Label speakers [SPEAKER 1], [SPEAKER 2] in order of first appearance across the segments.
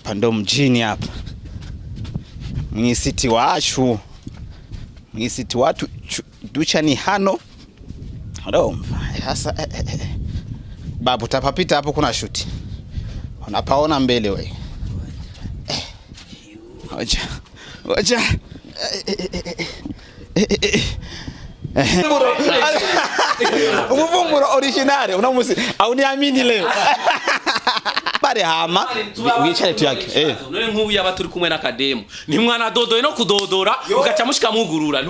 [SPEAKER 1] hapa ndo mjini hapa. Mwisiti wacu. Mwisiti watu ducha ni hano. Ndumva hasa babu tapapita hapo kuna shuti. Unapaona mbele wewe. Oja. Umuvumburo originale unamusi au niamini leo. Bare hama wicare tuyake
[SPEAKER 2] none nkubu yaba turi kumwe n'akademo ni mwana dodo no kudodora ugaca mushika mugurura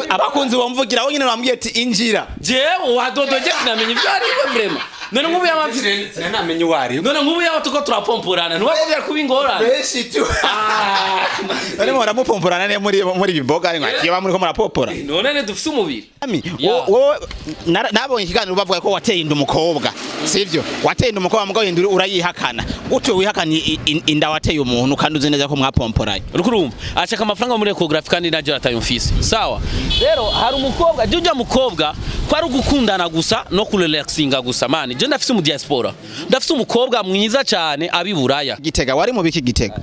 [SPEAKER 1] abakunzi bomvugira aho nyine bambwiye ati injira
[SPEAKER 2] jewe wadodoje sinamenye ibyo ari vrema none nkubu yaba
[SPEAKER 3] sinamenye wari
[SPEAKER 2] none nkubu yaba tuko turapomporana ntiwagobya kuba ingorane
[SPEAKER 1] beshi tu none muramupomporana ne muri biboga ari nkati yaba muri ko murapopora
[SPEAKER 2] none ne dufise umubiri
[SPEAKER 1] wo nabonye ikiganiro bavuga ko wateye inda umukobwa sivyo wateye inda umukobwa mugabo induru urayihakana gutyo wihakanye inda wateye umuntu kandi uzi neza ko mwapomporanye
[SPEAKER 2] urukurumva ashaka amafaranga muri ecography kandi naje atayumfise sawa rero hari umukobwa jya mukobwa kwari gukundana gusa no kurelaxinga gusa mani je ndafise mu diaspora ndafise umukobwa mwiza cyane abiburaya
[SPEAKER 1] Gitega wari mu biki Gitega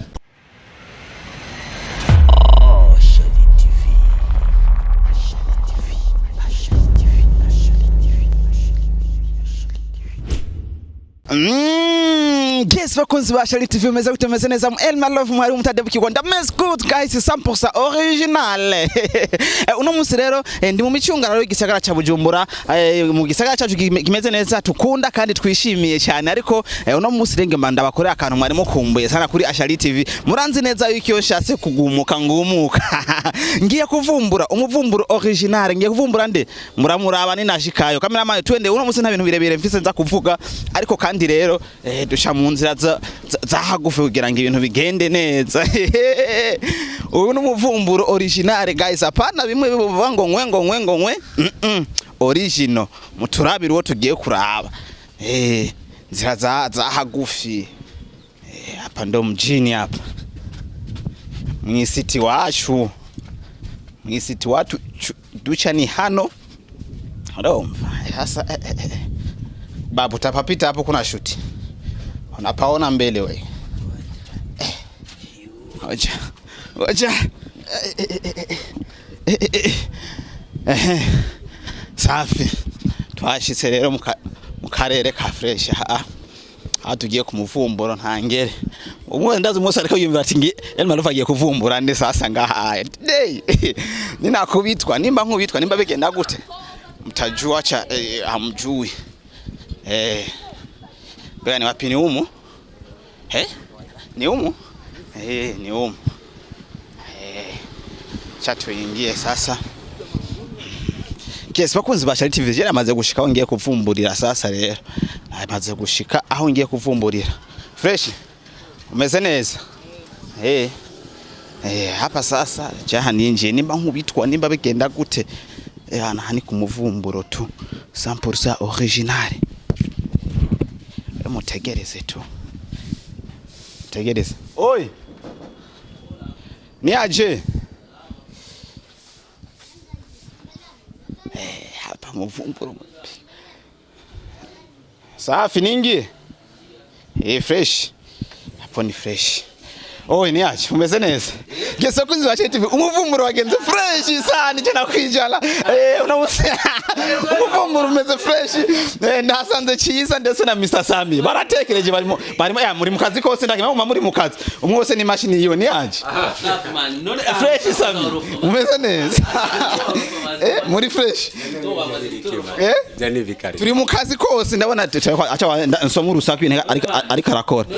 [SPEAKER 1] Guess bakunzi ba Shali TV meza gutemeze neza mu Elma Love mwari mutade bukigwanda mess good guys 100% original uno musi rero ndi mu micungano y'igisagara ca Bujumbura mu gisagara cacu kimeze neza tukunda kandi twishimiye cyane ariko uno musi renge manda bakorera akantu mwari mukumbuye sana kuri Shali TV muranzi neza yuko yoshatse kugumuka ngumuka ngiye kuvumbura umuvumburo original ngiye kuvumbura nde muramuraba ni nashikayo cameraman twende uno musi nta bintu birebire mfise nza kuvuga ariko kandi rero dusha mu nzira zahagufe kugira ngo ibintu bigende neza ubu n'umuvumburo original guys apana bimwe bivuga ngo ngwe original muturabira wo tugiye kuraba nzira zahagufi hapa ndo mjini hapa mwisiti wacu ducha ni hano ndumva hasa babu tapapita hapo kuna shuti unapaona mbele wewe oja safi twashitse rero mu karere ka fresh aha tugiye kumuvumburo ntangere umwe ndazi umunsi ariko yumvira ati ngi Elma Love agiye kuvumbura nde sasa ngaha ninakubitwa nimba nkubitwa nimba bigenda gute mtajua cha hamjui bwana ni wapi ni humu ni humu ni humu chato ingie sasa Guess bakunzi ba Shali TV amaze gushika aho ngiye kuvumburira sasa rero amaze gushika aho ngiye kuvumburira fresh umeze neza hapa sasa jaha ninje nimba nkubitwa nimba bigenda gute hana hani kumuvumburo tu 100% original mutegereze tu tegereze oi ni aje hapa muvumburo safi ningi fresh hapo ni fresh oi ni aje umeze neza Guess kunzi wa TV umuvumburo wagenze fresh sana cyane kwijala unamusi umuvumburo umeze fresh ndasanze Ciza ndetse na Mr Sammy baratekereje barimo muri mukazi kose ndakima muri mukazi umwe wose ni machine yiwe ni aje fresh Sammy umeze neza muri fresh
[SPEAKER 3] jani vikari
[SPEAKER 1] turi mukazi kose ndabona acha nsoma urusaku ariko arakora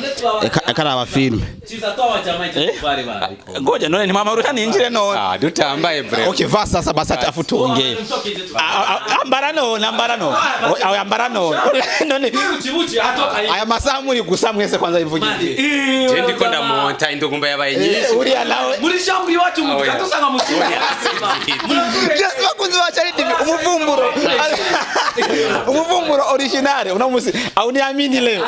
[SPEAKER 1] akaraba film
[SPEAKER 2] Ciza twabajamaa bari
[SPEAKER 1] ngoja none ni mama urutani injire none
[SPEAKER 3] dutambaye bre
[SPEAKER 1] okay va sasa basa afutunge ambara none aho ambara none
[SPEAKER 2] ucibuci atoka
[SPEAKER 1] aya masaha muri gusa mwese kwanza ivugije
[SPEAKER 3] je ndiko ndamonta indogumba yabaye nyinshi
[SPEAKER 1] uri alawe
[SPEAKER 2] muri shamburi wacu mu katusanga mu kibuga
[SPEAKER 1] just bakunzi ba Shali TV umuvumburo original unamusi au niamini leo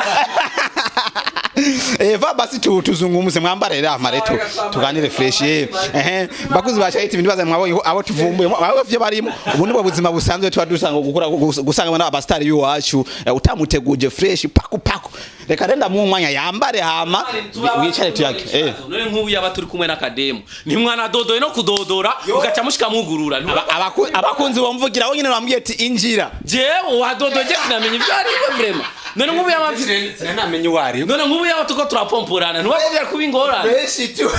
[SPEAKER 1] va basi tuzungumuze mwambare rero amareto tuganire fresh bakuzi ba Shali TV ndibaza mwabonye abo tuvumbuye abavye barimo ubu nibo buzima busanzwe twa dusanga gukura gusanga abastari y'uwacu utamuteguje fresh paku reka renda mu mwanya yambare hama wicare tuyake
[SPEAKER 2] none nk'ubu yaba turi kumwe n'akademo ni mwana dodoye no kudodora ugaca mushika mugurura
[SPEAKER 1] abakunzi bomvugira nyine bambwiye ati injira
[SPEAKER 2] jewe wadodoje sinamenye ibyo ari vrema none nk'ubu yaba
[SPEAKER 3] sinamenye wari
[SPEAKER 2] none nk'ubu yaba tuko turapomporana ntiwagomba kuba ingorane
[SPEAKER 1] beshi tu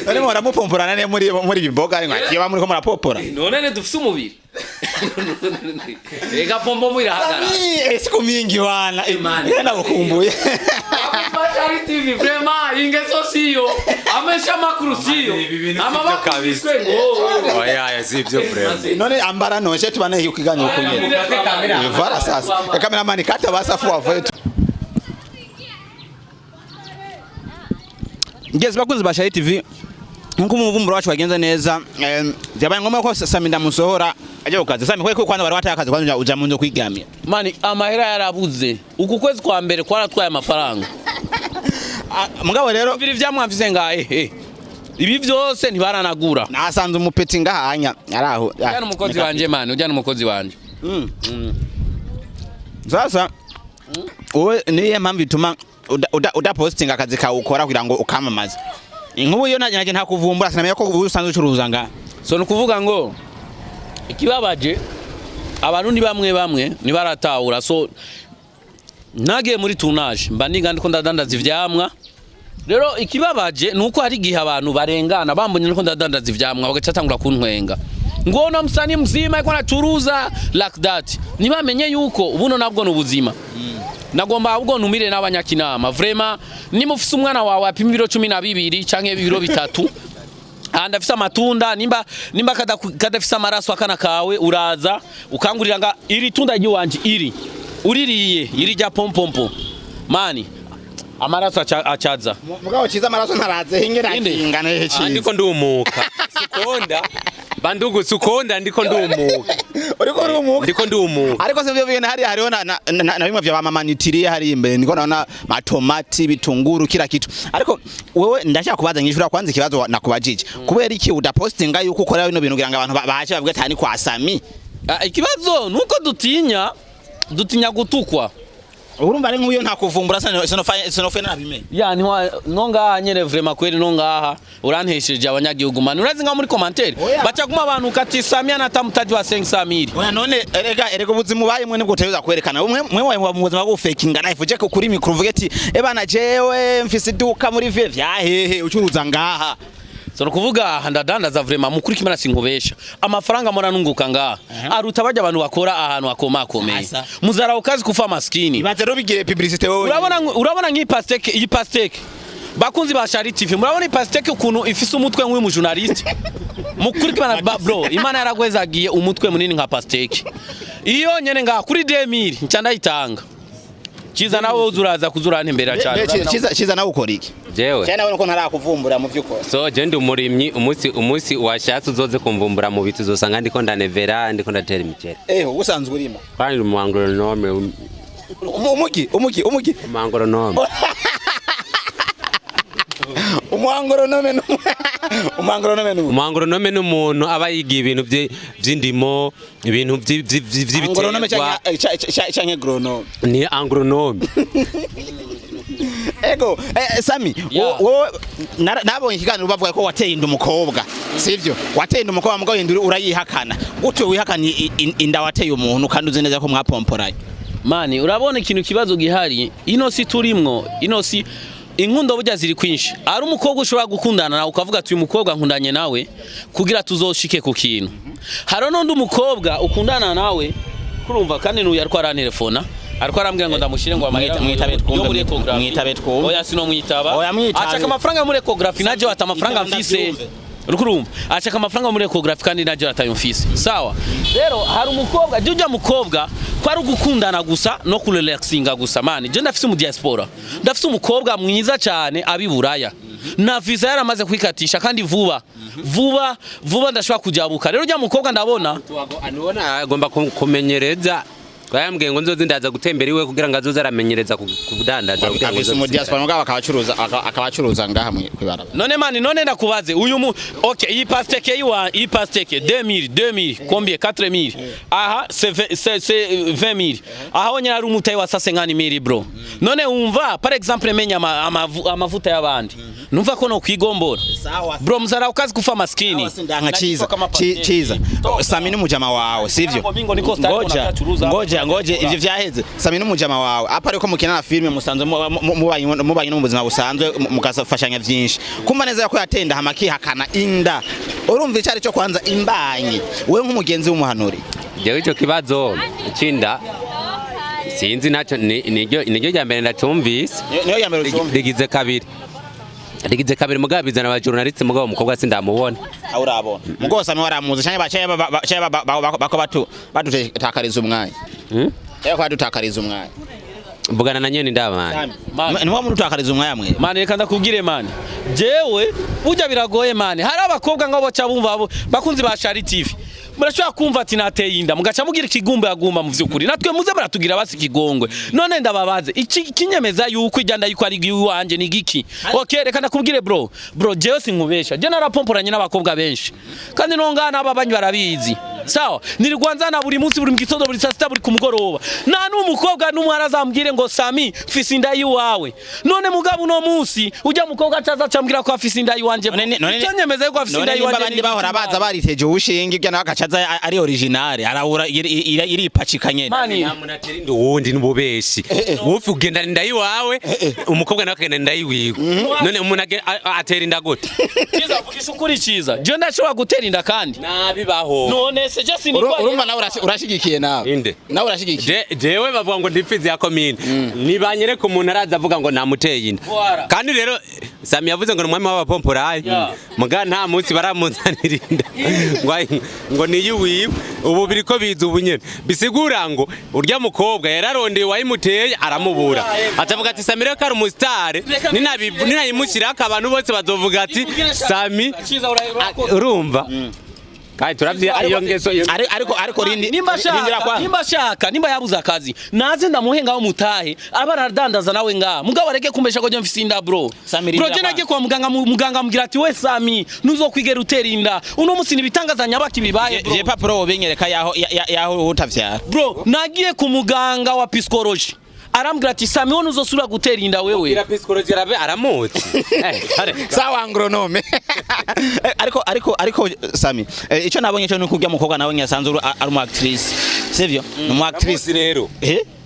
[SPEAKER 1] none muramupomporana ne muri biboga ari nkati yaba muri ko murapopora
[SPEAKER 2] none ne dufise umubiri Reka Pompopo irahagara
[SPEAKER 1] siku mingi wana nenda gukumbuye
[SPEAKER 2] Bachari TV vraiment ingeso siyo amesha makuru siyo
[SPEAKER 3] kabisa oya sivyo vraiment
[SPEAKER 1] none ambara noje tubane ukiganyo kunyene vara sasa cameraman kata basafu wavetu ngeze bakunzi Bachari TV nkuko umuvumburo wacu wagenze neza byabaye ngombwa ko Sammy ndamusohora aje ukaze Sammy kweko kwanza bari watakaze kwanza uja munzo kwigamira
[SPEAKER 2] mani amahera yarabuze uku kwezi kwa mbere kwaratwaye amafaranga
[SPEAKER 1] mugabo rero
[SPEAKER 2] biri vyamwamvise ngahe ibi byose ntibaranagura
[SPEAKER 1] nasanze umupeti ngahanya araho
[SPEAKER 2] ujana umukozi wanje mani ujana umukozi wanje
[SPEAKER 1] sasa wowe niye mpamvu ituma uda posting akazi ka ukora kugira ngo ukamamaze inkubu yo naje nta kuvumbura sinamenye ko usanzwe ucuruza nga
[SPEAKER 2] so nukuvuga ngo ikibabaje abantu ni bamwe nibaratahura so nage muri tournage mba ninga ndiko ndadandaza ivyamwa rero ikibabaje nuko hari gihe abantu barengana bambonye ndiko ndadandaza ivyamwa bagacatangura kuntwenga ngona msani mzima yuko nacuruza like that nibamenye yuko ubuno nabwo nubuzima nagomba ahubwo numire n'abanyakinama vraiment nimufise umwana wawe apima ibiro 12 canke ibiro 3 andafisa amatunda nimba kadafisa amaraso akana kawe uraza ukangurira nga iri tunda ry'iwanje iri uririye iri rya Pompopo mani amaraso acaza
[SPEAKER 1] mugabo Ciza amaraso ntaraze hingera ingana he Ciza
[SPEAKER 3] ndiko ndumuka sikonda bandugu sukonda ndiko ndumuka ndiko ndumuka
[SPEAKER 1] ariko se byo bine hariho na bimwe vya bamamanitiriye hari imbere niko naona matomati bitunguru kila kitu ariko wewe ndashaka kubaza nyishura kwanza ikibazo nakubajije kubera iki udapostinga yuko ukora bino bintu kugira ngo abantu bahaje bavuge tani kwa Sammy
[SPEAKER 2] ikibazo nuko dutinya gutukwa
[SPEAKER 1] urumva ari nk'uyo nta kuvumbura sanofe nabimenye
[SPEAKER 2] ya nonga nyere vraiment kweli nonga urantesheje abanyagihugu mani urazi nga muri commentaire bacaguma abantu kati Sammy anatamutaji wa 500
[SPEAKER 1] oya none erega ubuzima ubaye mwe nibwo utayuza kwerekana mwe waye mu buzima bwo fakinga life uje kuri micro uvuge ati ebana jewe mfise duka muri vie vyahehe ucuruza ngaha
[SPEAKER 2] so nukuvuga ndadandaza vraiment mukuri kimana sinkubesha amafaranga moranunguka ngaha aruta bajya abantu bakora ahantu hakomakomeye muzara ukazi kufa maskini
[SPEAKER 1] ibaze ro bigire publicité wowe
[SPEAKER 2] urabona iyi pasteke bakunzi ba Bachari TV murabona iyi pasteke ukuntu ifise umutwe nk'uyu journalist mukuri kimana bro imana yaragwezagiye umutwe munini nka pasteke iyo nyene ngaha kuri 2000 ncanda yitanga Ciza nawe uzuraza kuzurana imbere cyane
[SPEAKER 1] Ciza nawe ukora iki
[SPEAKER 3] jewe
[SPEAKER 1] cyane nawe uko ntarakuvumbura mu vyukora
[SPEAKER 3] so je ndi umurimyi umunsi washatse uzoze kumvumbura mu biti uzosanga ndiko ndanevera ndiko ndatera imiceri
[SPEAKER 1] usanzwe urima
[SPEAKER 3] kandi mu agronome
[SPEAKER 1] umuki
[SPEAKER 3] agronome umwangoronome n'umuntu aba yigiye ibintu by'indimo ibintu
[SPEAKER 1] by'ibiterwa cyangwa agronome
[SPEAKER 3] ni agronome
[SPEAKER 1] ego Sammy wowe nabonye ikiganiro bavuga ko wateye inda umukobwa sivyo wateye inda umukobwa mugabo induru urayihakana gutyo wihakana inda wateye umuntu kandi uzi neza ko mwapomporanye
[SPEAKER 2] mani urabona ikintu kibazo gihari ino si turimwo ino si inkundo burya ziri kwinshi ari umukobwa ushobora gukundana nawe ukavuga ati uyu mukobwa nkundanye nawe kugira tuzoshike ku kintu hari n'undi umukobwa ukundana nawe kurumva kandi n'uyu ariko arantelefona ariko arambwira ngo ndamushire ngo
[SPEAKER 1] mwitabe twumve
[SPEAKER 2] oya sino mwitaba achaka amafaranga muri ecography naje wata amafaranga mfise urukurumva achaka amafaranga muri ecography kandi naje atayumfise sawa rero hari umukobwa jya mukobwa kwari gukundana gusa no kurelaxinga gusa mani je ndafise mu diaspora ndafise umukobwa mwiza cyane abiburaya na visa yaramaze kwikatisha kandi vuba ndashobora kujabuka rero jya mukobwa ndabona
[SPEAKER 3] anubona agomba kumenyereza bayambwiye ngo nzoze ndaza gutembera iwe kugira ngo azoze aramenyereza kudandaza
[SPEAKER 1] afise mu diaspora ngaba akabacuruza ngaha kwibara.
[SPEAKER 2] None mani none ndakubaze uyu okay iyi pasteke yiwa iyi pasteke 2000 combien 4000 aha c'est 20000 aha onyara ari umutayi wa 50000 bro. None umva par exemple menya amavuta y'abandi numva ko no kwigombora bro muzara ukazi kufa maskini
[SPEAKER 1] nka Ciza Sammy n'umujama wawe sivyo ngoja ivyo vyaheze Sammy n'umujama wawe apa ariko mukina na filme musanzwe mubanye no mubuzima busanzwe mukasafashanya vyinshi kumva neza ko yatenda hamaki hakana inda urumva icari cyo kwanza imbanye we nk'umugenzi w'umuhanuri
[SPEAKER 3] jewe ico kibazo cinda sinzi naco niryo ryambere ndatumvise
[SPEAKER 1] niyo yambere
[SPEAKER 3] rigize kabiri mugabo bizana aba journaliste mugabo umukobwa sindamubona
[SPEAKER 1] urabona mugabo Sammy waramuzi cyane bacaye bako batutakariza umwanya yako badutakariza umwanya
[SPEAKER 3] mvugana na nyene ndabana
[SPEAKER 1] niwo murutakariza umwanya mwe
[SPEAKER 2] mani reka ndakubwire mani jewe burya biragoye mani hari abakobwa ngabo cyabumva bakunzi ba Shari TV murashobora kumva ati nateye inda mugaca mugira ikigumbe yaguma mu vyukuri natwe muze baratugira basi kigongwe none ndababaze kinyemeza yuko ijyanda yuko ari giwanje ni giki okay reka ndakubwire bro jewe sinkubesha je narapomporanye n'abakobwa benshi kandi nongana ababanyi barabizi sawa nirigwanzana buri munsi buri mgitondo buri saa sita buri kumugoroba na n'umukobwa n'umwana azambwire ngo Sammy fisi inda yiwawe none mugabo no munsi ujya mukobwa acaza acambwira ko afisi inda yiwanje cyanyemeza yuko afisi inda yiwanje
[SPEAKER 1] none bahora baza bariteje ubushinge ibyo nawe akacaza ari original arahura iri pacikanye
[SPEAKER 3] namunatera indi wundi n'ububeshi wowe ugenda inda yiwawe umukobwa nawe akagenda inda yiwiwe none umuntu atera inda gute
[SPEAKER 2] Ciza vugisha ukuri Ciza je ndashobora gutera inda kandi
[SPEAKER 3] nabibaho
[SPEAKER 2] none
[SPEAKER 1] urumva nawe urashigikiye nawe
[SPEAKER 3] inde
[SPEAKER 1] nawe urashigikiye
[SPEAKER 3] jewe bavuga ngo ndifizi ya komine nibanyereka umuntu araza avuga ngo namuteye inda kandi rero Sammy yavuze ngo umwami w'abapomporayi muga nta munsi baramuzanira inda ngo niyuwiwe ubu biriko biza ubunyene bisigura ngo urya mukobwa yararondeye wayimuteye aramubura atavuga ati Sammy reka ari umustar ninayimushyirako abantu bose bazovuga ati Sammy urumva Kai turavye iyo ngeso
[SPEAKER 1] ariko
[SPEAKER 2] nimba yabuza akazi naze ndamuhenga wo mutahe abaradandaza nawe nga mugabo areke kumbesha ko je mfise inda bro je nagiye kwa muganga mugira ati we Sammy nuzokwigera utera inda uno musi nibitangazanya baki bibaye bro
[SPEAKER 1] je papuro benyereka yaho utavyara
[SPEAKER 2] bro nagiye ku muganga wa psychology arambwira ati Sammy wowe uzosura gutera inda wewe
[SPEAKER 3] ira psychology aramuti
[SPEAKER 1] sawa agronome ariko Sammy ico nabonye cyo nukujya mukobwa nawe nyasanzwe ari mu actrice sivyo mu actrice
[SPEAKER 3] rero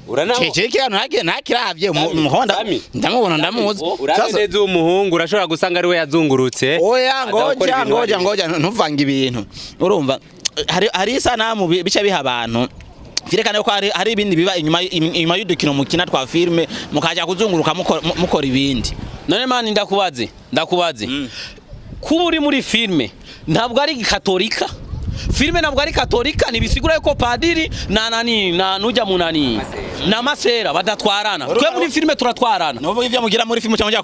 [SPEAKER 3] uranaho
[SPEAKER 1] cece nakiravye umuhonda ndamubona ndamuzi
[SPEAKER 3] urabeze umuhungu urashobora gusanga ari we yazungurutse
[SPEAKER 1] oya ngoja ntuvanga ibintu urumva hari sanamu bica biha abantu Firekana ko hari ibindi biba inyuma y'udukino mukina twa filme mukaja kuzunguruka mukora ibindi
[SPEAKER 2] none mani ndakubaze kuba uri muri filme ntabwo ari katolika filme ntabwo ari katolika nibisigura yuko padiri na nujya munani na masera badatwarana twe muri filme turatwarana
[SPEAKER 1] no ivyo mugira muri filme cyangwa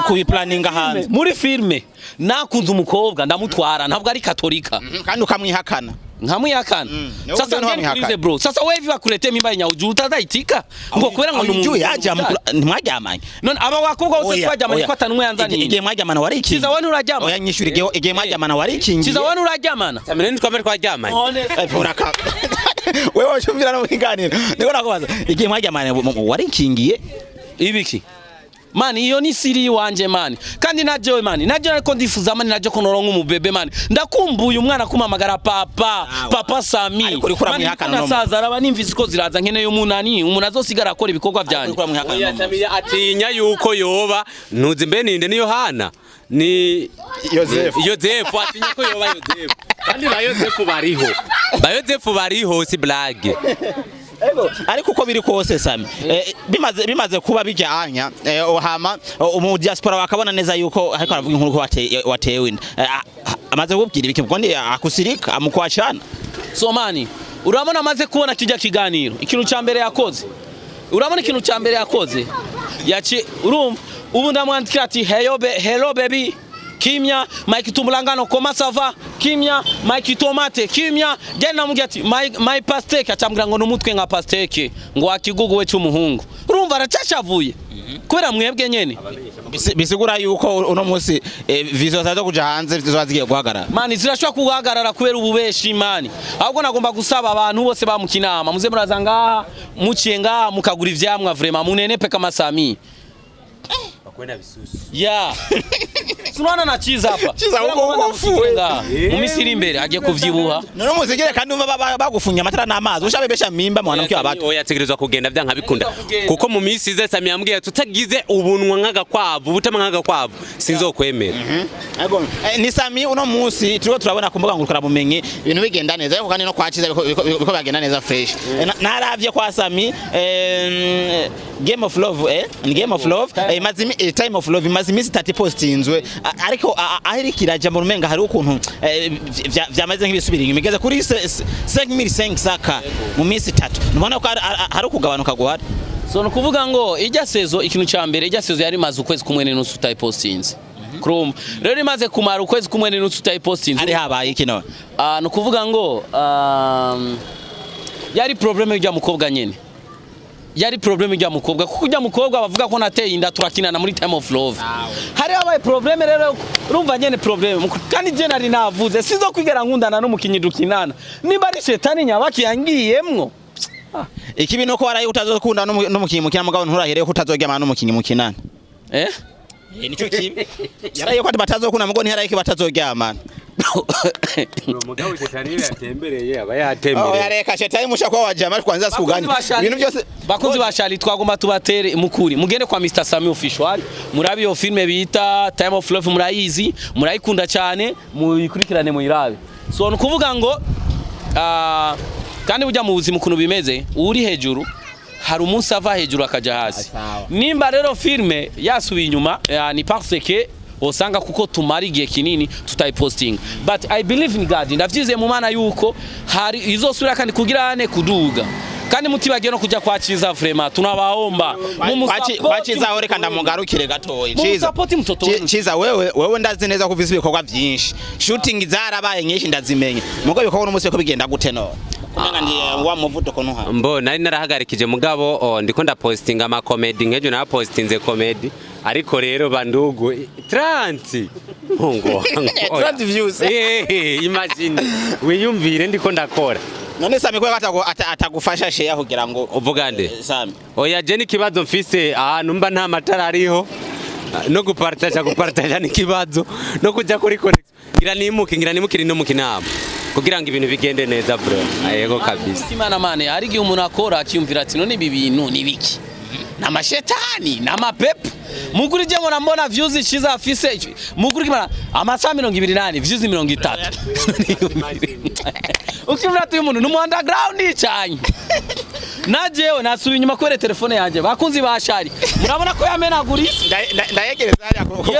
[SPEAKER 1] kubiplaninga hanze
[SPEAKER 2] muri filme nakunze umukobwa ndamutwara ntabwo ari katolika
[SPEAKER 1] kandi ukamwihakana
[SPEAKER 2] nkamwihakana sasa ngenize bro sasa wewe bakurete mimba nyawuju utazaitika ngo kubera ngo
[SPEAKER 1] numuntu yaje mwajyamanye
[SPEAKER 2] none aba wakobwa bose twajyamanye ko atanumwe yanzaniye
[SPEAKER 1] igihe mwajyamana wari iki
[SPEAKER 2] Ciza wani urajyama
[SPEAKER 1] oya nyishuri igihe mwajyamana wari iki
[SPEAKER 2] Ciza wani urajyamana
[SPEAKER 3] Sammy twamere twajyamanye
[SPEAKER 1] uraka wewe washumvira no biganiro niko nakubaza igihe mwajyamana wari ikingiye
[SPEAKER 2] ibiki Mani iyo ni siri wanje mani kandi najewe mani naje ariko ndifuza mani naje konoronka umubebe mani ndakumbuye umwana kumamagara papa Sammy mani nasaza araba nimvise ko ziraza nkene yo munani umuntu azosigara akora ibikorwa byanje
[SPEAKER 3] Sammy atinya yuko yoba ntuzi mbe ninde ni Yohana ni Yozefu atinya ko yoba Yozefu kandi Yozefu bariho si blague
[SPEAKER 1] ariko uko biri kose Sammy bimaze kuba bijyanya hama mu diaspora bakabona neza yuko ariko aravuga inkuru ko watewe inda amaze kubwira ibiki bwo ndi akusirika amukwacana
[SPEAKER 2] so mani urabona amaze kubona kijya kiganiro ikintu cyambere yakoze urabona ikintu cyambere yakoze yaci urumva ubu ndamwandikira ati hello baby kimya, Mike Tumulangano koma sava, kimya, Mike Tomate, kimya, genda namubwira ati my pasteke acambwira ngo numutwe nka pasteke ngo akigugu we cy'umuhungu. Urumva aracashavuye. Kubera mwebwe nyene.
[SPEAKER 1] Bisigura yuko uno munsi vizo zazo kuja hanze zigiye guhagarara.
[SPEAKER 2] Mani zirashobora kuhagarara kubera ububeshi mani. Ahubwo nagomba gusaba abantu bose bamukinama muze muraza ngaha muciye ngaha mukagura ivyamwa vraiment munenepe kama Sammy.
[SPEAKER 3] Bakwenda bisusu.
[SPEAKER 2] Yeah. Sunana na Ciza hapa.
[SPEAKER 1] Ciza uko ufuwe.
[SPEAKER 2] Mu misiri imbere agiye kuvyibuha.
[SPEAKER 1] None muzigire kandi umva bagufunya amatara n'amazi ushabebesha mimba mwanamke abato.
[SPEAKER 3] Oya tegerezwa kugenda byanka bikunda. Kuko mu misi ize Sammy yambwiye tutagize ubunwa nk'agakwavu butama nk'agakwavu sinzokwemera.
[SPEAKER 1] Ego ni Sammy uno munsi turiho turabona ku mbuga ngurukana bumenyi ibintu bigenda neza ariko kandi no kwa Ciza biko bagenda neza fresh. Naravye kwa Sammy Game of Love ni Game of Love mazimi Time of Love mazimi 30 postinzwe ariko ahirikiraje mu rumenga hari ukuntu vyamaze nk'ibisubira inyuma igeze kuri 5500 saka mu minsi 3 nubona ko hari kugabanuka guhari.
[SPEAKER 2] So nukuvuga ngo ijya sezo ikintu cya mbere ijya sezo yari maze ukwezi kumwe n'inutsu utayipostinze. Chrome rero imaze kumara ukwezi kumwe n'inutsu utayipostinze.
[SPEAKER 1] Ari habaye ikino.
[SPEAKER 2] Nukuvuga ngo yari problem y'ijya mukobwa nyene. Yari problem y'ijya mukobwa kuko ujya mukobwa bavuga ko nateye inda turakinana muri Time of Love. Hari abaye problem rero urumva nyene problem kandi je nari navuze sizo kwigera nkundana n'umukinyi dukinana. Niba ari shetani nyabaki yangiyemwo.
[SPEAKER 1] Ikibi nuko waraye utazokunda n'umukinyi mukina mugabo nturahereye ko utazoryama n'umukinyi mukinana. Nico kibi. Yaraye ko batazokunda mugo ntiharaye ko batazoryama.
[SPEAKER 3] Mugabo shetani yatembereye aba yatembereye.
[SPEAKER 1] Oya Reka shetani mushakwa wajama kwanza sikugani. Ibintu byose
[SPEAKER 2] bakunzi bashali twagomba tubatere mukuri. Mugende kwa Mr Sammy official. Murabi yo filme bita Time of Love murayizi, murayikunda cyane, muyikurikirane muyirabe. So nukuvuga ngo kandi ujya mu buzima ukuntu bimeze uri hejuru hari umunsi ava hejuru akaja hasi. Nimba rero filme yasubiye inyuma ni parce que osanga kuko tumari igihe kinini tutayiposting, but I believe in God ndavyize mu mana yuko hari izosubira kandi kugirane kuduga kandi mutibagiye no kuja kwa Ciza vraiment tunabaomba
[SPEAKER 1] kwa Ciza aho reka ndamugarukire gatoyi
[SPEAKER 2] Ciza
[SPEAKER 1] wewe ndazi neza ko ufise ibikorwa byinshi shooting zarabaye nyinshi ndazimenye mugo bikorwa no musi ko bigenda gute no kumenga ndi wa muvuduko no ha
[SPEAKER 3] mbo nari narahagarikije mugabo ndiko nda posting ama comedy ngejo na postinze comedy ariko rero bandugu 30 ngo
[SPEAKER 1] 30 views
[SPEAKER 3] imagine wiyumvire ndiko ndakora.
[SPEAKER 1] None Sammy ko atagufasha share kugira ngo
[SPEAKER 3] uvugande
[SPEAKER 1] Sammy
[SPEAKER 3] oya je ni kibazo mfise numba nta matara ariho no gupartaja ni kibazo no kuja kuri connection ngira nimukiri no mukinama kugira ngo ibintu bigende neza bro. Ayego kabisa
[SPEAKER 2] Imana mane ari gihe umuntu akora akiyumvira ati none ibi bintu ni biki n'amashetani n'amapepo muguri je ngo mbona views Ciza afise muguri kimana amasa 28 views 30 ukimura tu umuntu no underground cyane najewe nasubiye inyuma kwere telefone yanje bakunzi bashari murabona ko yamenagurise
[SPEAKER 1] ndayegereza hariya kuko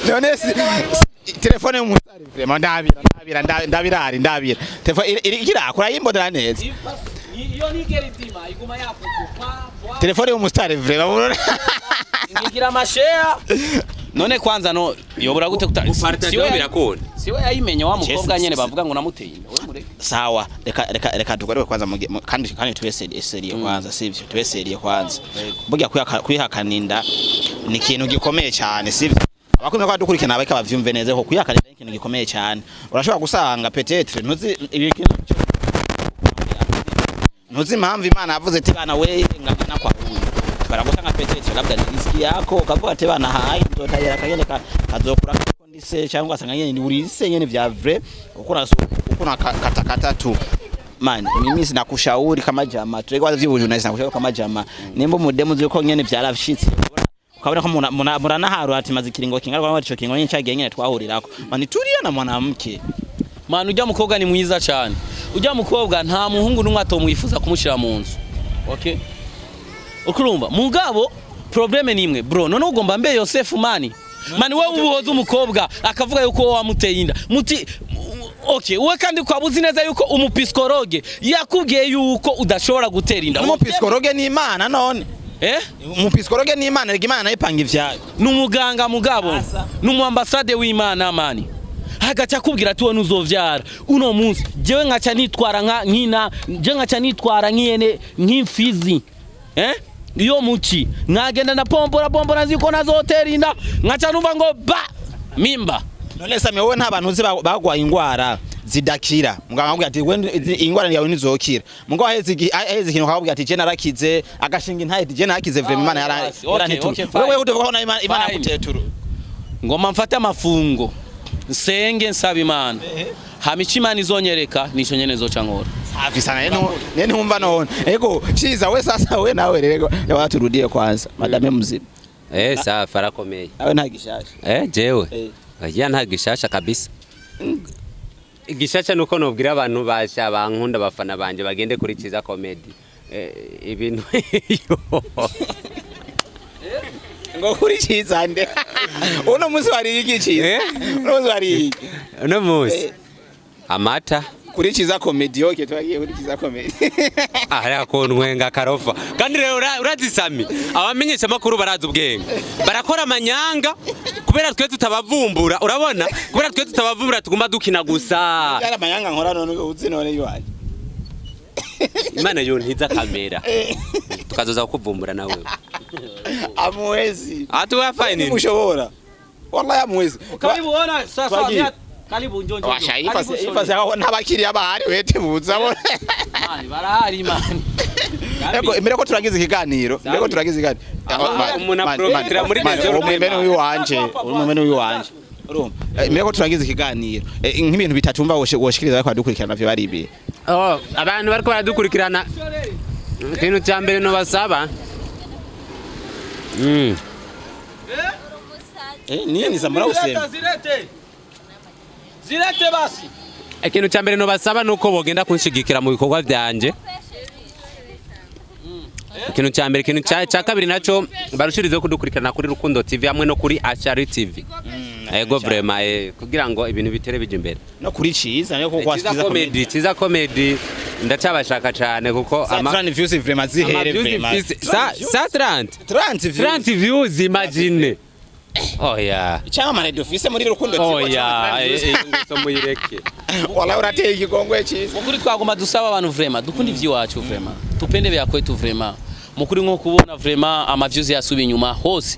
[SPEAKER 1] none telefone y'umusare vraiment ndabira telefone igira kura yimbodera neza
[SPEAKER 2] iyo nigeritima iguma yafukupa
[SPEAKER 1] telefone y'umusare vraiment
[SPEAKER 2] ngigira amashare none kwanza no yobura gute
[SPEAKER 3] kupartaja birakunda
[SPEAKER 2] siwe yayimenye wa mukobwa nyene bavuga ngo namuteye we mureke
[SPEAKER 1] sawa reka tugaruke kwanza kandi tube seriye kwanza sivyo tube seriye kwanza burya kwihakaninda ni ikintu gikomeye cyane sivyo abakomeye kwa dukurikirana abaka bavyumve neza ko kwihakaninda ikintu gikomeye cyane urashobora gusanga peut-être ntuzi ibintu ntuzi impamvu Imana yavuze ati bana we ngana kwa baragusanga peut-être labda ni riski yako ukavuga ati bana hayi nzotayera kagende kazokura kondise cyangwa asanga nyene urise nyene vya vrai ukuna katakata tu man mimi sinakushauri kama jamaa turekwa vy'ubujuna na sinakushauri kama jamaa nimbo mudemu ziko nyene vyarafishitse ukabona ko murana haru ati mazikiringo kingaruka kwa ico kingo nyene cyagiye nyene twahurirako man turiyo na mwanamke
[SPEAKER 2] man ujya mukobwa ni mwiza cyane ujya mukobwa nta muhungu numwe atomwifuza kumushira mu nzu okay ukurumva mugabo probleme nimwe bro none ugomba mbe Yosef mani wewe ubuhoza umukobwa akavuga yuko wamuteye inda muti okay uwe kandi kwabuzi neza yuko umupiskologe yakubwiye yuko udashobora gutera inda
[SPEAKER 1] umupiskologe ni Imana none Umupsikologe ni Imana, Imana nayipanga ivyayo.
[SPEAKER 2] Numuganga mugabo. Numwambasade w'Imana mani. Hagacha kubwira ati wone uzovyara uno munsi jewe nkaca nitwara nkina je nkaca nitwara nkiyene nk'imfizi iyo muci nkagenda na pompora ziko nazoterinda nkaca numva ngo ba mimba.
[SPEAKER 1] None Sammy wowe nta bantu uzi bagwaye ingwara zidakira muganga akubwira ati ingwara yawe nizokira mugabo aheze ikintu akubwira ati je narakize agashinga intaye je narakize vrema Imana yarantitura wewe udevuga ko Imana yakuteturu
[SPEAKER 2] ngoma mfata amafungo nsenge nsaba Imana hamica Imana izonyereka nico nyene zoca nkora.
[SPEAKER 1] Safi sana nene humva none ego Ciza we sasa we nawe rero yabaturudie kwanza madame mzima
[SPEAKER 3] safi arakomeye
[SPEAKER 1] awe nta gishasha
[SPEAKER 3] jewe ya nta gishasha kabisa. Igishasha nuko nobwira abantu basha bankunda bafana banje bagende kuri Ciza comedy ibintu
[SPEAKER 1] ngo kuri Ciza nde uno musi wari iki Ciza uno musi wari iki
[SPEAKER 3] uno musi amata
[SPEAKER 1] kuri Ciza comedy okay twagiye kuri Ciza comedy
[SPEAKER 3] ko ntwenga karofa kandi rero urazi Sammy abamenyesha makuru barazi ubwenge barakora amanyanga kubera twe tutabavumbura urabona kubera twe tutabavumbura tugomba dukina gusa
[SPEAKER 1] yara amanyanga nkora none uzi none yiwaje
[SPEAKER 3] Imana yo ntiza kamera tukazoza kuvumbura nawe
[SPEAKER 1] amwezi
[SPEAKER 3] atuwa fine
[SPEAKER 1] mushobora wallahi amwezi
[SPEAKER 2] Karibu ona sasa karibu njonjo
[SPEAKER 1] ifasi yako ntabakiriya bahari wete buzabona
[SPEAKER 2] mani barahari mani
[SPEAKER 1] ego imbere ko turagize ikiganiro
[SPEAKER 3] umuntu aprofitira muri dezo
[SPEAKER 1] umumene wiwanje imbere ko turagize ikiganiro nk'ibintu bitatumva woshikiriza ko adukurikirana navyo bari ibi
[SPEAKER 3] abantu bariko baradukurikirana ikintu cya mbere no basaba
[SPEAKER 1] niye zamura usema
[SPEAKER 2] zirete basi
[SPEAKER 3] ikintu cya mbere no basaba nuko bogenda kunshigikira mu bikorwa byanje. Ikintu cya mbere ikintu cya kabiri naco barushirize kudukurikirana kuri Rukundo TV hamwe no kuri Ashari TV ego vrema kugira ngo ibintu bitere bije imbere
[SPEAKER 1] no kuri Ciza no kuko
[SPEAKER 3] Ciza comedy ndacabashaka cyane kuko
[SPEAKER 1] ama views vrema zihere vrema
[SPEAKER 3] sa 30 views imagine
[SPEAKER 1] Chama radio office muri Rukundo TV
[SPEAKER 3] so muyireke
[SPEAKER 1] wala urateye igongwe Ciza
[SPEAKER 2] mukuri twagomba dusaba abantu vrema dukunda ivyiwacu vrema tupende byakwetu vrema mukuri nko kubona vrema ama views yasubi inyuma hose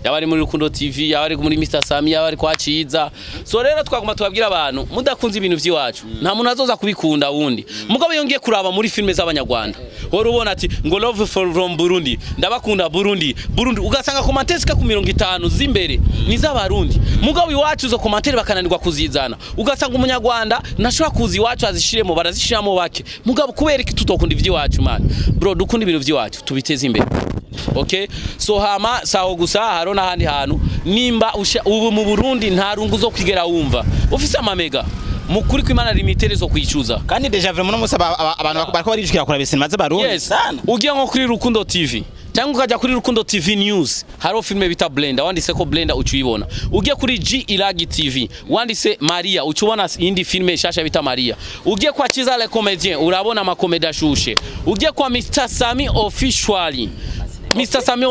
[SPEAKER 2] yabari muri Rukundo TV yabari muri Mr Sammy yabari kwa Ciza so rero twagomba tubabwira abantu mudakunze ibintu vyiwacu nta muntu azoza kubikunda wundi mugabo yongeye kuraba muri filme z'abanyarwanda wari ubona ati ngo love from Burundi ndabakunda Burundi ugasanga commentaires ka ku 50 zimbere ni z'abarundi mugabo iwacu zo commentaires bakananirwa kuzizana ugasanga umunyarwanda nashobora kuzi iwacu azishiremo barazishiramo bake mugabo kubera iki tutokunda ivyiwacu man bro dukunda ibintu vyiwacu tubiteze imbere okay so hama saho gusa haro n'ahandi hantu nimba ubu mu Burundi nta rungu zo kwigera wumva ufise amamega mukuri kw'Imana limitere zo kwicuza
[SPEAKER 1] kandi deja vraiment musaba abantu bariko barijukira kora bisinema z'abarundi
[SPEAKER 2] sana ugiye nko kuri Rukundo TV cyangwa ukajya kuri Rukundo TV News haro filme bita Blender wandise ko Blender ucuyibona ugiye kuri G Iragi TV wandise Maria ucubona indi filme shasha bita Maria ugiye kwa Ciza le comédien urabona amakomedi ashushe ugiye kwa Mr Sammy officially Mr Sammy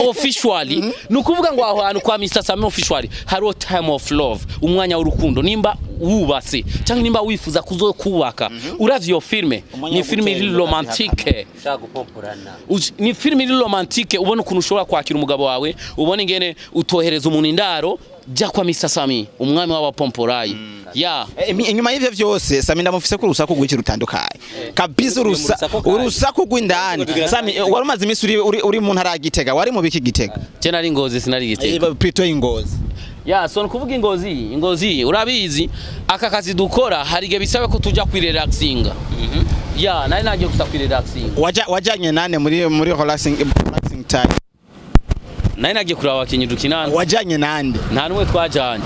[SPEAKER 2] officially nukuvuga ngo aho hantu kwa Mr Sammy officially haro time of love umwanya w'urukundo nimba wubase cyangwa nimba wifuza kuzokubaka uravye iyo filme ni filme iri romantique ni filme iri romantique ubona ukuntu ushobora kwakira umugabo wawe ubona ingene utohereza umuntu indaro jya kwa Mr Sammy umwami w'abapomporayi
[SPEAKER 1] inyuma y'ivyo vyose Sammy ndamufise ku rusaku rw'iki rutandukanye kabisa urusaku rw'indani Sammy wari umaze imisi uri mu ntara Gitega wari mu biki Gitega
[SPEAKER 2] je nari Ngozi sinari Gitega
[SPEAKER 1] plutôt Ingozi
[SPEAKER 2] so nukuvuga Ingozi urabizi aka kazi dukora harige bisabe ko tujya kwirelaxinga nari nagiye gusa kwirelaxinga
[SPEAKER 1] wajanye nane muri relaxing time
[SPEAKER 2] nari nagiye kuraba abakinyi dukinana
[SPEAKER 1] wajanye nande
[SPEAKER 2] nta numwe twajanye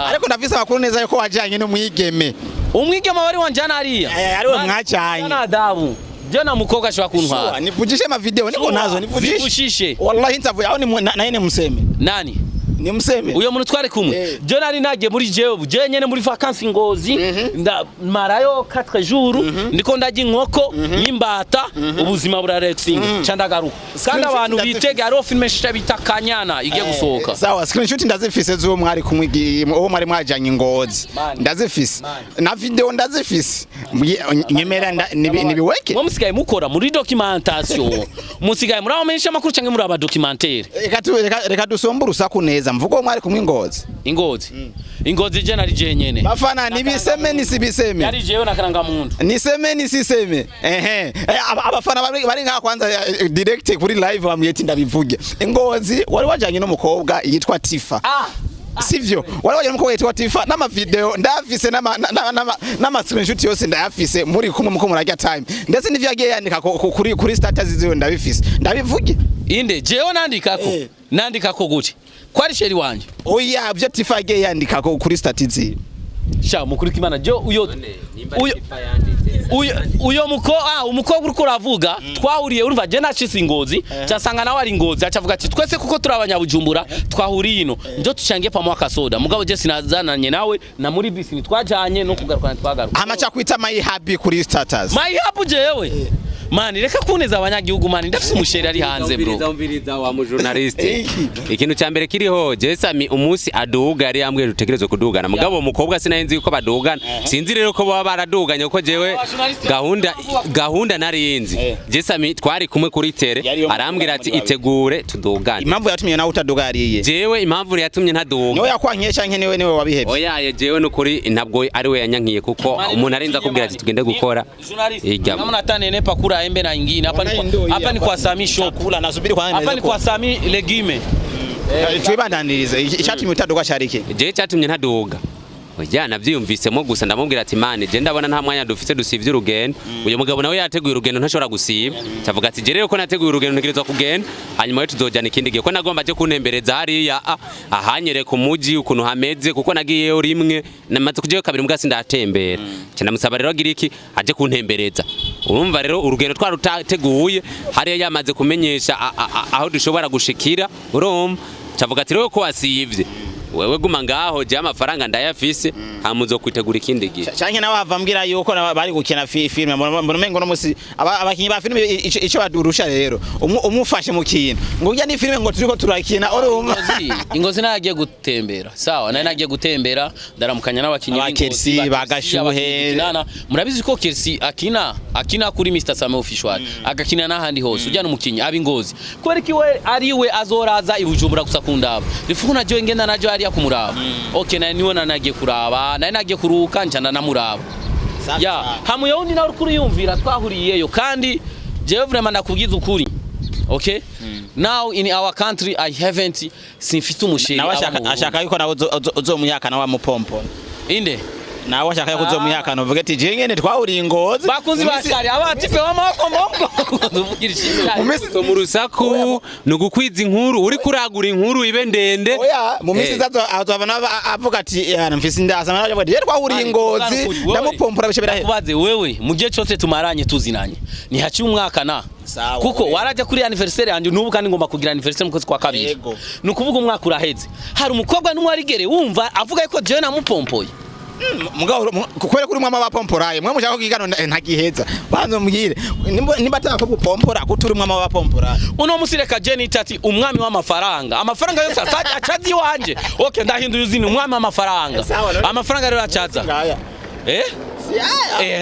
[SPEAKER 1] ariko ndavise amakuru neza yuko wajanye no mwigeme
[SPEAKER 2] umwigeme wari wanjana hariya
[SPEAKER 1] ari we mwajanye
[SPEAKER 2] na adabu jana mukobwa ashobora kuntwara
[SPEAKER 1] nivujishe ama video niko nazo
[SPEAKER 2] nivujishe
[SPEAKER 1] wallahi ntavuye aho ni naye museme
[SPEAKER 2] nani
[SPEAKER 1] ni museme
[SPEAKER 2] uyo muntu twari kumwe je nari nagiye muri je nyene muri vacances Ngozi marayo 4 jours ndiko ndajya inkoko y'imbata ubuzima burarexinga candagaruka kandi abantu bitega ari filme shisha bita Kanyana igiye gusohoka
[SPEAKER 1] sawa screenshot ndazifise zo mwari kumwe uwo mwari mwajanye Ngozi ndazifise na video ndazifise nyemera nibiweke
[SPEAKER 2] musigaye mukora muri documentation musigaye muri abamenyesha makuru canke muri aba documentaire
[SPEAKER 1] reka dusomba urusaku neza mvugo mwari kumwe Ngozi je nari je nyene
[SPEAKER 2] bafana
[SPEAKER 1] nibiseme nisibiseme
[SPEAKER 2] yari jewe nakaranga muntu
[SPEAKER 1] niseme nisiseme abafana bari nka kwanza direct kuri live bamuyeti ndabivuge Ngozi wari wajanye no mukobwa yitwa Tifa sivyo wari wajanye n'umukobwa yitwa Tifa n'ama video ndafise n'ama screenshot yose ndayafise muri kumwe muko murajya time ndetse n'ivyo yagiye yandika kuri status ziwe ndabifise ndabivuge
[SPEAKER 2] inde jewe nandikako gute kwari sheri wanje
[SPEAKER 1] oya byo Tifa yagiye yandika kuri status
[SPEAKER 2] sha mukuri kimana jo uyo umukobwa uriko uravuga twahuriye urumva je nacise Ngozi cyasanga nawe ari Ngozi acavuga ati twese kuko turi abanyabujumbura twahuriye ino njo tucangiye pa mwaka soda mugabo je sinazananye nawe na muri bisi twajanye no kugarukana twagaruka
[SPEAKER 1] amacha kwita my happy kuri status
[SPEAKER 2] my happy jewe mani reka kuneza abanyagihugu mani ndafise umusheri ari hanze bro
[SPEAKER 3] umviriza wa mu journalist ikintu cyambere kiriho je Sammy umunsi aduga ari yambwe rutegerezo kudugana mugabo umukobwa sinayenzi yuko badugana sinzi rero ko baba baraduganye uko jewe gahunda narinzi je Sammy twari kumwe kuri tere arambwira ati itegure tudugane
[SPEAKER 1] impamvu yatumye nawe utadugariye
[SPEAKER 3] jewe impamvu yatumye ntaduga
[SPEAKER 1] no yakwankiye canke niwe wabihebye
[SPEAKER 3] oya jewe nukuri ntabwo ari we yanyankiye kuko umuntu arinza kubwira ati tugende gukora
[SPEAKER 2] namna tanene pakura embe na ingine hapa ni kwa Sammy shop
[SPEAKER 1] kula nasubiri kwa
[SPEAKER 2] hapa ni kwa Sammy legume
[SPEAKER 1] twibandanirize icyatumye utaduga cyarike
[SPEAKER 3] je cyatumye ntaduga oya navyiyumvisemo gusa ndamubwira ati mane je ndabona nta mwanya dufite dusivye urugendo uyo mugabo nawe yateguye urugendo ntashobora gusiba cyavuga ati je rero ko nateguye urugendo ntegerezwa kugenda hanyuma yo tuzojana ikindi gihe ko nagomba je kuntembereza hariya ahanyere ku muji ukuntu hameze kuko nagiyeyo rimwe namaze kujeyo kabiri mbwa sindatembera cyane musaba rero agira iki aje kuntembereza urumva rero urugendo twarutateguye hariya yamaze kumenyesha aho dushobora gushikira urumva cyavuga ati rero ko wasivye wewe guma ngaho je amafaranga ndayafise hamuzo kwitegura ikindi gihe
[SPEAKER 1] canke nawe avambwira yuko bari gukina filme mumengo no musi abakinyi ba filme ico badurusha rero umufashe mu kintu ngo ujya ni filme ngo turiko turakina urumva
[SPEAKER 2] Ngozi nagiye gutembera sawa nagiye gutembera ndaramukanya n'abakinyi
[SPEAKER 1] b'Ingozi bagashuhe
[SPEAKER 2] murabizi ko Kelsi akina kuri Mr Sammy official agakina n'ahandi hose ujya n'umukinyi ab'Ingozi kwereki we ari we azoraza ibujumbura gusa kundaba rifuna jo ngenda najo ari kumuraba okay na niwe nagiye kuraba nagiye kuruka njana namuraba ya hamu yawundi nawe kuri yumvira twahuriyeyo kandi je vraiment nakubwiza ukuri okay now in our country I haven't sinfite umusheri
[SPEAKER 1] ashaka yuko nawe uzomuyakana wa mupompo inde nawe ashaka yuko uzomuyakana uvuge ati je ngene twahuriye Ngozi
[SPEAKER 2] bakunzi bashari abatipe w'amako
[SPEAKER 3] umese mu rusaku no gukwiza inkuru uri kuragura inkuru ibe ndende
[SPEAKER 1] oya mu misi azavana avuga ati yana mfise ndasama naje je twahuriye Ngozi ndamupompora bishebera he
[SPEAKER 2] kubaze wewe mu gihe cyose tumaranye tuzinanye ni haci umwaka na kuko waraje kuri anniversaire yanje nubu kandi ngomba kugira anniversaire mukozi kwa kabiri nukuvuga umwaka uraheze hari umukobwa numwe arigere wumva avuga yuko je namupompoye
[SPEAKER 1] mugabo kukwere kuri mwama bapomporaye mwe mushaka kigano ntagiheza banzo mbwire nimba ataka gupompora kuturi mwama bapompora
[SPEAKER 2] uno musireka Jenny tati umwami w'amafaranga amafaranga yose acazi wanje okay ndahinduye uzini umwami w'amafaranga amafaranga rero acaza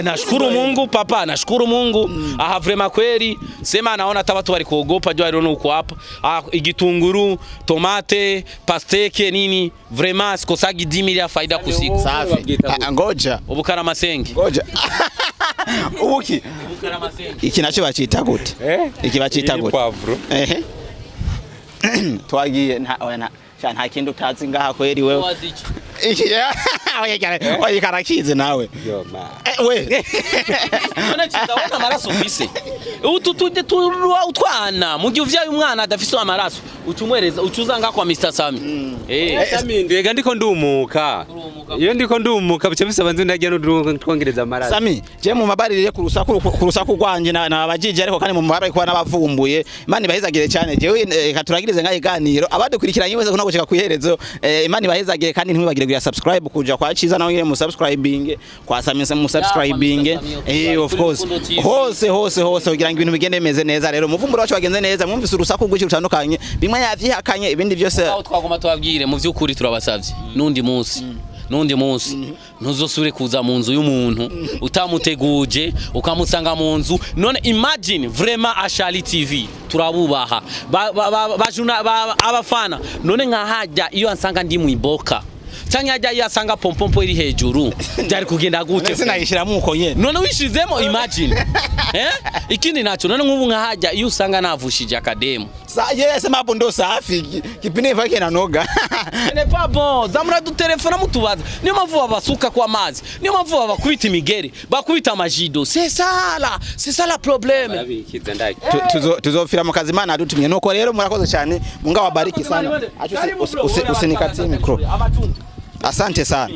[SPEAKER 2] nashukuru Mungu papa nashukuru Mungu aha vraiment kweli sema naona hata watu bari kuogopa jo irono uko hapa igitunguru tomate pasteke nini vraiment sikosagi 10 ya faida kusiku
[SPEAKER 1] safi ngoja
[SPEAKER 2] ubukara masenge
[SPEAKER 1] ngoja ubuki
[SPEAKER 2] ubukara masenge
[SPEAKER 1] iki nacho bacita gute iki bacita gute twagiye nta kintu utazi ngaha kweri wewe oya karakize nawe we
[SPEAKER 2] none Ciza wona amaraso ufise ututuje turwa utwana mu gihe uvyaye umwana adafise amaraso ucumwereza ucuza ngakwa Mr Sammy
[SPEAKER 3] Sammy ndega ndiko ndumuka iyo ndiko ndumuka bice bisaba nzi ndagiye no twongereza amaraso.
[SPEAKER 1] Sammy je mu mabarire ku rusaku rwanje na abajije ariko kandi mu mabarire kwa nabavumbuye Imana ibahezagire cyane jewe katuragirize nka iganiro abadukurikiranye wese kuna gushika kwiherezo Imana ibahezagire kandi ntimwibagire kuya subscribe kuja kwa Ciza nawe nyine mu subscribing kwa Sammy mu subscribing of course hose kugira ngo ibintu bigende meze neza rero muvumburo wacu bagenze neza mwumvise urusaku rw'iki rutandukanye bimwe yavyihakanye ibindi byose
[SPEAKER 2] aho twagoma twabwire mu vy'ukuri turabasavye nundi munsi ntuzosubire kuza mu nzu y'umuntu utamuteguje ukamusanga mu nzu none imagine vraiment Ashali TV turabubaha bajuna abafana none nka hajya iyo ansanga ndi mu iboka cyangwa hajya iyo asanga Pompopo iri hejuru byari kugenda gute
[SPEAKER 1] sinayishiramo uko nyene
[SPEAKER 2] none wishizemo imagine ikindi nacho none nk'ubu nka hajya iyo usanga navushije akademo
[SPEAKER 1] yes mapo ndo safi kipine vake na noga
[SPEAKER 2] ne pas bon zamura du telefone mutubaza niyo mavu babasuka kwa mazi niyo mavu babakubita imigeri bakubita amajido c'est ça la problème
[SPEAKER 1] tuzofira mu kazi Imana adutumye nuko rero murakoze cyane munga wabariki sana usinikati mikro asante sana.